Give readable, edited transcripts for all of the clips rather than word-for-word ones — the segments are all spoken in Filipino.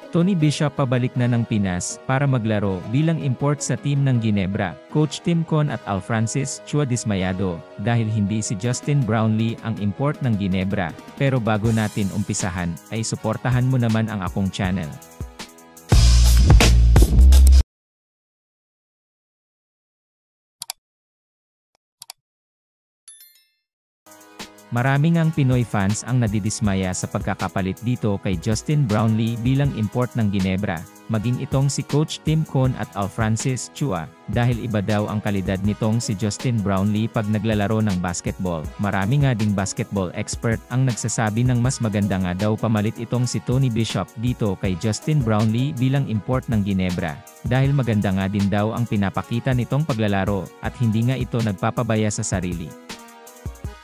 Tony Bishop pabalik na ng Pinas para maglaro bilang import sa team ng Ginebra. Coach Tim Con at Alfrancis Chua dismayado dahil hindi si Justin Brownlee ang import ng Ginebra. Pero bago natin umpisahan, ay suportahan mo naman ang akong channel. Maraming ang Pinoy fans ang nadidismaya sa pagkakapalit dito kay Justin Brownlee bilang import ng Ginebra, maging itong si Coach Tim Con at Alfrancis Chua, dahil iba daw ang kalidad nitong si Justin Brownlee pag naglalaro ng basketball. Marami nga ding basketball expert ang nagsasabi ng mas maganda nga daw pamalit itong si Tony Bishop dito kay Justin Brownlee bilang import ng Ginebra, dahil maganda nga din daw ang pinapakita nitong paglalaro at hindi nga ito nagpapabaya sa sarili.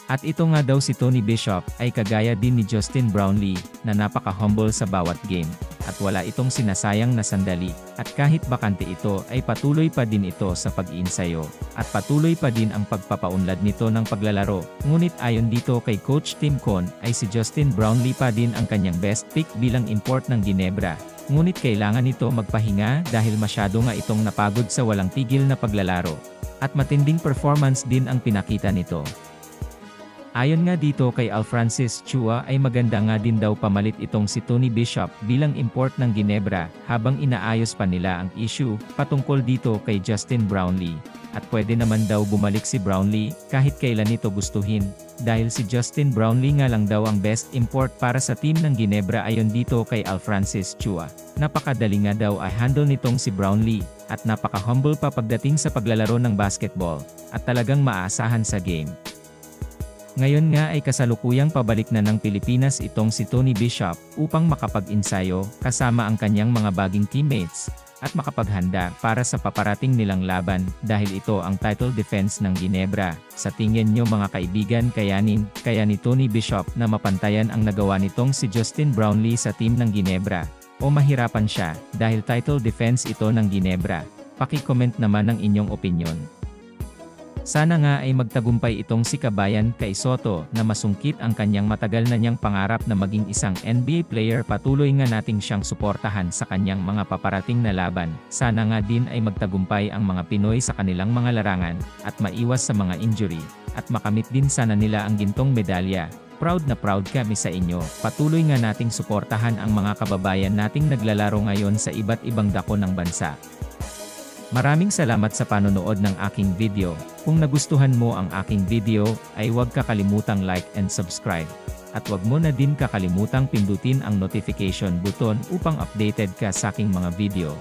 At ito nga daw si Tony Bishop ay kagaya din ni Justin Brownlee na napaka-humble sa bawat game at wala itong sinasayang na sandali, at kahit bakante ito ay patuloy pa din ito sa pag-iinsayo at patuloy pa din ang pagpapaunlad nito ng paglalaro. Ngunit ayon dito kay Coach Tim Con ay si Justin Brownlee pa din ang kanyang best pick bilang import ng Ginebra. Ngunit kailangan nito magpahinga dahil masyado nga itong napagod sa walang tigil na paglalaro at matinding performance din ang pinakita nito. Ayon nga dito kay Alfrancis Chua ay maganda nga din daw pamalit itong si Tony Bishop bilang import ng Ginebra habang inaayos pa nila ang issue patungkol dito kay Justin Brownlee. At pwede naman daw bumalik si Brownlee kahit kailan ito gustuhin, dahil si Justin Brownlee nga lang daw ang best import para sa team ng Ginebra ayon dito kay Alfrancis Chua. Napakadali nga daw ay handle nitong si Brownlee at napaka-humble pa pagdating sa paglalaro ng basketball at talagang maaasahan sa game. Ngayon nga ay kasalukuyang pabalik na ng Pilipinas itong si Tony Bishop upang makapag-insayo kasama ang kanyang mga baging teammates at makapaghanda para sa paparating nilang laban dahil ito ang title defense ng Ginebra. Sa tingin nyo mga kaibigan, kaya ni Tony Bishop na mapantayan ang nagawa nitong si Justin Brownlee sa team ng Ginebra o mahirapan siya dahil title defense ito ng Ginebra? Paki-comment naman ang inyong opinyon. Sana nga ay magtagumpay itong si Kabayan kay Soto na masungkit ang kanyang matagal na niyang pangarap na maging isang NBA player. Patuloy nga nating siyang suportahan sa kanyang mga paparating na laban. Sana nga din ay magtagumpay ang mga Pinoy sa kanilang mga larangan at maiwas sa mga injury at makamit din sana nila ang gintong medalya. Proud na proud kami sa inyo. Patuloy nga nating suportahan ang mga kababayan nating naglalaro ngayon sa iba't ibang dako ng bansa. Maraming salamat sa panonood ng aking video. Kung nagustuhan mo ang aking video, ay huwag kakalimutang like and subscribe. At huwag mo na din kakalimutang pindutin ang notification button upang updated ka sa aking mga video.